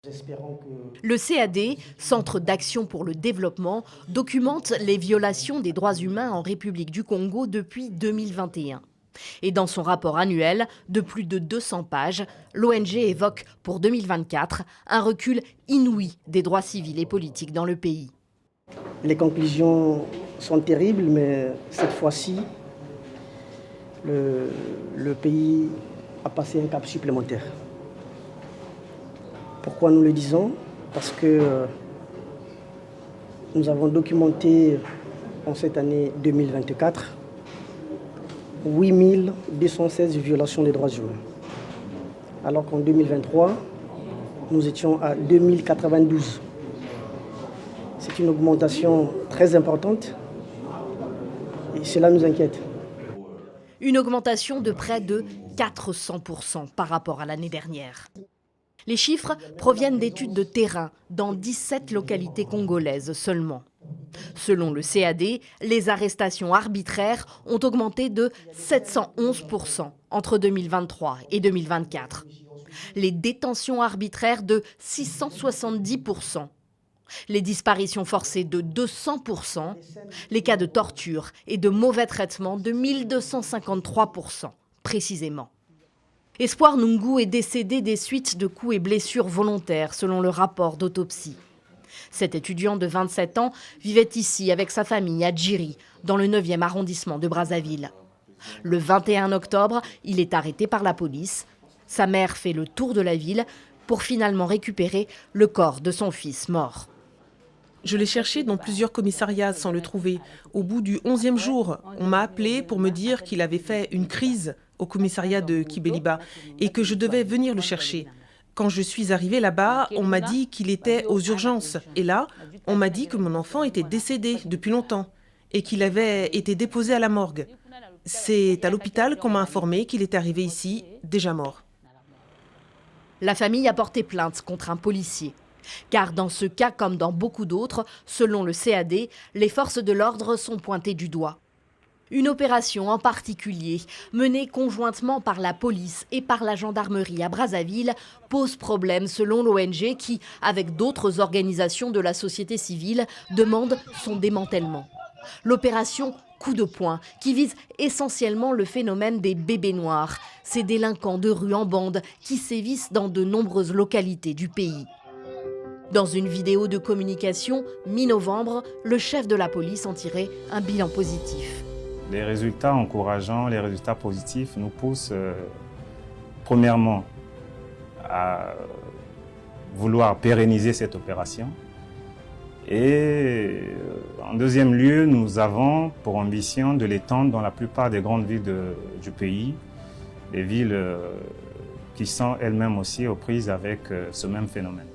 Le CAD, Centre d'action pour le développement, documente les violations des droits humains en République du Congo depuis 2021. Et dans son rapport annuel de plus de 200 pages, l'ONG évoque pour 2024 un recul inouï des droits civils et politiques dans le pays. Les conclusions sont terribles, mais cette fois-ci, le pays a passé un cap supplémentaire. Pourquoi nous le disons? Parce que nous avons documenté en cette année 2024 8216 violations des droits humains. Alors qu'en 2023, nous étions à 2092. C'est une augmentation très importante et cela nous inquiète. Une augmentation de près de 400% par rapport à l'année dernière. Les chiffres proviennent d'études de terrain dans 17 localités congolaises seulement. Selon le CAD, les arrestations arbitraires ont augmenté de 711% entre 2023 et 2024. Les détentions arbitraires de 670%. Les disparitions forcées de 200%, les cas de torture et de mauvais traitements de 1253%, précisément. Espoir Nungu est décédé des suites de coups et blessures volontaires, selon le rapport d'autopsie. Cet étudiant de 27 ans vivait ici avec sa famille à Djiri, dans le 9e arrondissement de Brazzaville. Le 21 octobre, il est arrêté par la police. Sa mère fait le tour de la ville pour finalement récupérer le corps de son fils mort. Je l'ai cherché dans plusieurs commissariats sans le trouver. Au bout du 11e jour, on m'a appelé pour me dire qu'il avait fait une crise au commissariat de Kibeliba et que je devais venir le chercher. Quand je suis arrivée là-bas, on m'a dit qu'il était aux urgences. Et là, on m'a dit que mon enfant était décédé depuis longtemps et qu'il avait été déposé à la morgue. C'est à l'hôpital qu'on m'a informé qu'il était arrivé ici, déjà mort. La famille a porté plainte contre un policier. Car dans ce cas, comme dans beaucoup d'autres, selon le CAD, les forces de l'ordre sont pointées du doigt. Une opération en particulier, menée conjointement par la police et par la gendarmerie à Brazzaville, pose problème selon l'ONG qui, avec d'autres organisations de la société civile, demande son démantèlement. L'opération Coup de poing, qui vise essentiellement le phénomène des bébés noirs, ces délinquants de rue en bande qui sévissent dans de nombreuses localités du pays. Dans une vidéo de communication mi-novembre, le chef de la police en tirait un bilan positif. Les résultats encourageants, les résultats positifs nous poussent premièrement à vouloir pérenniser cette opération. Et en deuxième lieu, nous avons pour ambition de l'étendre dans la plupart des grandes villes du pays, des villes qui sont elles-mêmes aussi aux prises avec ce même phénomène.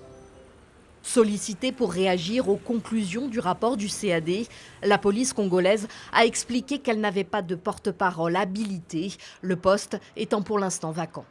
Sollicitée pour réagir aux conclusions du rapport du CAD, la police congolaise a expliqué qu'elle n'avait pas de porte-parole habilité, le poste étant pour l'instant vacant.